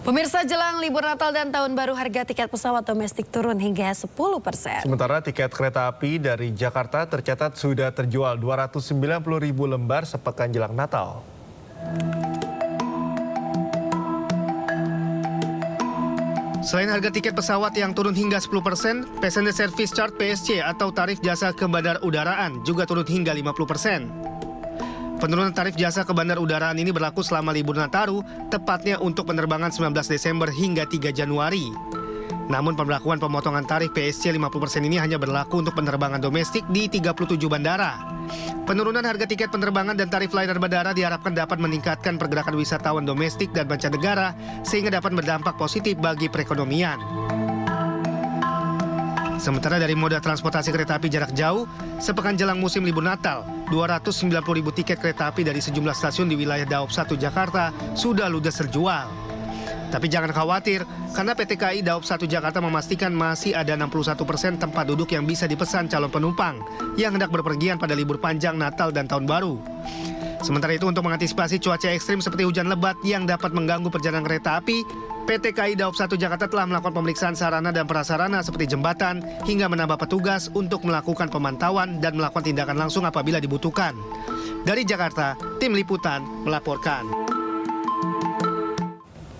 Pemirsa, jelang libur Natal dan Tahun Baru, harga tiket pesawat domestik turun hingga 10%. Sementara tiket kereta api dari Jakarta tercatat sudah terjual 290.000 lembar sepekan jelang Natal. Selain harga tiket pesawat yang turun hingga 10%, Passenger Service Charge (PSC) atau tarif jasa ke bandar udaraan juga turun hingga 50%. Penurunan tarif jasa ke bandar udaraan ini berlaku selama libur Nataru, tepatnya untuk penerbangan 19 Desember hingga 3 Januari. Namun pemberlakuan pemotongan tarif PSC 50% ini hanya berlaku untuk penerbangan domestik di 37 bandara. Penurunan harga tiket penerbangan dan tarif layanan bandara diharapkan dapat meningkatkan pergerakan wisatawan domestik dan mancanegara sehingga dapat berdampak positif bagi perekonomian. Sementara dari moda transportasi kereta api jarak jauh, sepekan jelang musim libur Natal, 290.000 tiket kereta api dari sejumlah stasiun di wilayah Daop 1 Jakarta sudah ludes terjual. Tapi jangan khawatir, karena PT KAI Daop 1 Jakarta memastikan masih ada 61% tempat duduk yang bisa dipesan calon penumpang yang hendak berpergian pada libur panjang Natal dan Tahun Baru. Sementara itu, untuk mengantisipasi cuaca ekstrim seperti hujan lebat yang dapat mengganggu perjalanan kereta api, PT KAI Daop 1 Jakarta telah melakukan pemeriksaan sarana dan prasarana seperti jembatan hingga menambah petugas untuk melakukan pemantauan dan melakukan tindakan langsung apabila dibutuhkan. Dari Jakarta, Tim Liputan melaporkan.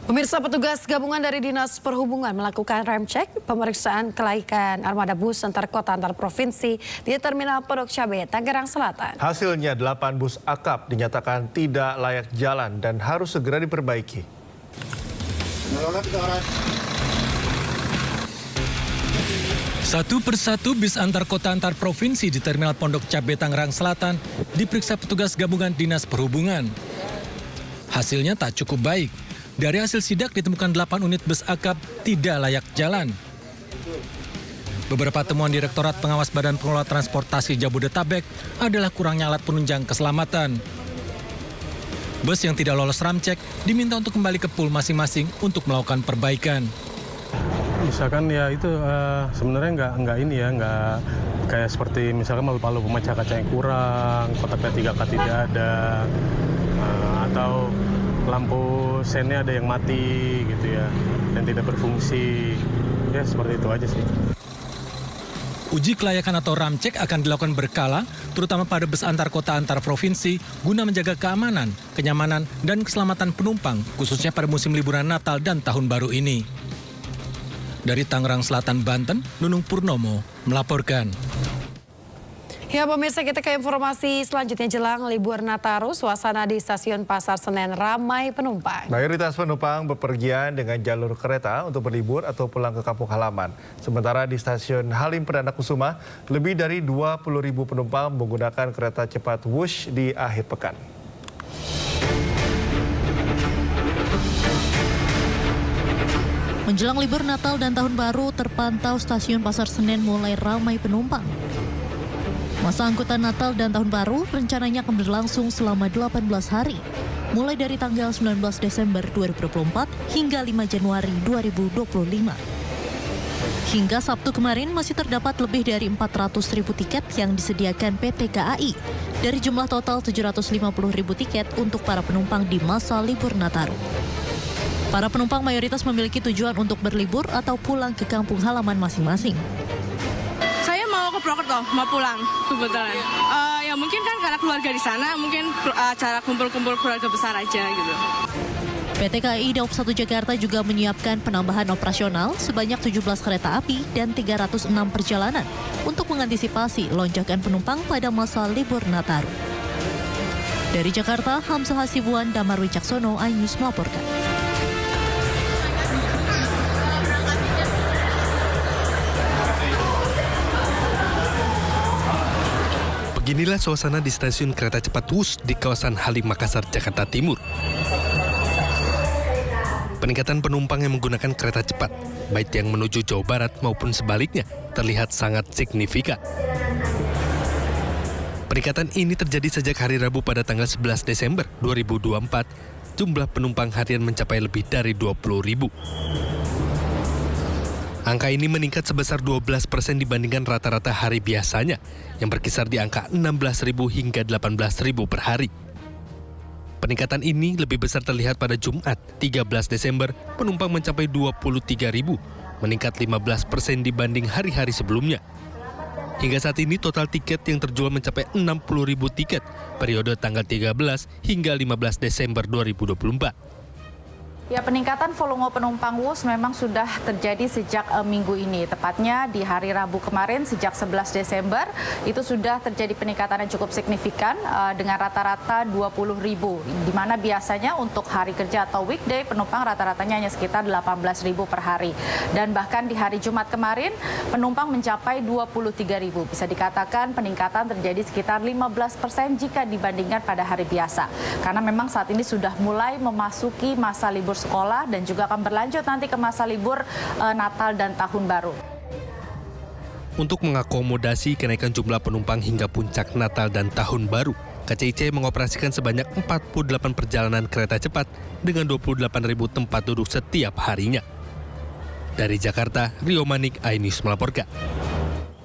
Pemirsa, petugas gabungan dari Dinas Perhubungan melakukan rem cek pemeriksaan kelaikan armada bus antar kota antar provinsi di Terminal Pondok Cabe, Tangerang Selatan. Hasilnya 8 bus akap dinyatakan tidak layak jalan dan harus segera diperbaiki. Satu persatu bis antar kota antar provinsi di Terminal Pondok Cabe, Tangerang Selatan diperiksa petugas gabungan Dinas Perhubungan. Hasilnya tak cukup baik. Dari hasil sidak ditemukan 8 unit bus akap tidak layak jalan. Beberapa temuan Direktorat Pengawas Badan Pengelola Transportasi Jabodetabek adalah kurangnya alat penunjang keselamatan. Bus yang tidak lolos ramcek diminta untuk kembali ke pool masing-masing untuk melakukan perbaikan. Misalkan ya itu sebenarnya nggak kayak seperti misalkan palu pemecah kaca yang kurang, kotak P3K tidak ada, atau lampu sennya ada yang mati gitu ya, dan tidak berfungsi. Ya seperti itu aja sih. Uji kelayakan atau ramcek akan dilakukan berkala, terutama pada bus antar kota antar provinsi, guna menjaga keamanan, kenyamanan, dan keselamatan penumpang, khususnya pada musim liburan Natal dan Tahun Baru ini. Dari Tangerang Selatan, Banten, Nunung Purnomo melaporkan. Ya pemirsa, kita ke informasi selanjutnya. Jelang libur Nataru, suasana di stasiun Pasar Senen ramai penumpang. Mayoritas penumpang bepergian dengan jalur kereta untuk berlibur atau pulang ke kampung halaman. Sementara di stasiun Halim Perdana Kusuma, lebih dari 20.000 penumpang menggunakan kereta cepat Wush di akhir pekan. Menjelang libur Natal dan Tahun Baru, terpantau stasiun Pasar Senen mulai ramai penumpang. Masa angkutan Natal dan Tahun Baru rencananya akan berlangsung selama 18 hari, mulai dari tanggal 19 Desember 2024 hingga 5 Januari 2025. Hingga Sabtu kemarin masih terdapat lebih dari 400.000 tiket yang disediakan PT KAI dari jumlah total 750.000 tiket untuk para penumpang di masa libur Nataru. Para penumpang mayoritas memiliki tujuan untuk berlibur atau pulang ke kampung halaman masing-masing. Ke Purwokerto, mau pulang kebetulan. Ya mungkin kan karena keluarga di sana, mungkin acara kumpul-kumpul keluarga besar aja gitu. PT KAI Daop 1 Jakarta juga menyiapkan penambahan operasional sebanyak 17 kereta api dan 306 perjalanan untuk mengantisipasi lonjakan penumpang pada masa libur Nataru. Dari Jakarta, Hamzah Hasibuan, Damar Wicaksono, iNews melaporkan. Beginilah suasana di stasiun kereta cepat Wush di kawasan Halim Makassar, Jakarta Timur. Peningkatan penumpang yang menggunakan kereta cepat, baik yang menuju Jawa Barat maupun sebaliknya, terlihat sangat signifikan. Peningkatan ini terjadi sejak hari Rabu pada tanggal 11 Desember 2024. Jumlah penumpang harian mencapai lebih dari 20.000. Angka ini meningkat sebesar 12% dibandingkan rata-rata hari biasanya, yang berkisar di angka 16.000 hingga 18.000 per hari. Peningkatan ini lebih besar terlihat pada Jumat, 13 Desember, penumpang mencapai 23.000, meningkat 15% dibanding hari-hari sebelumnya. Hingga saat ini total tiket yang terjual mencapai 60.000 tiket periode tanggal 13 hingga 15 Desember 2024. Ya, peningkatan volume penumpang WUS memang sudah terjadi sejak minggu ini. Tepatnya di hari Rabu kemarin sejak 11 Desember itu sudah terjadi peningkatan yang cukup signifikan dengan rata-rata 20.000. Di mana biasanya untuk hari kerja atau weekday penumpang rata-ratanya hanya sekitar 18.000 per hari. Dan bahkan di hari Jumat kemarin penumpang mencapai 23.000. Bisa dikatakan peningkatan terjadi sekitar 15% jika dibandingkan pada hari biasa. Karena memang saat ini sudah mulai memasuki masa libur sekolah dan juga akan berlanjut nanti ke masa libur Natal dan Tahun Baru. Untuk mengakomodasi kenaikan jumlah penumpang hingga puncak Natal dan Tahun Baru, KCIC mengoperasikan sebanyak 48 perjalanan kereta cepat dengan 28.000 tempat duduk setiap harinya. Dari Jakarta, Rio Manik, iNews melaporkan.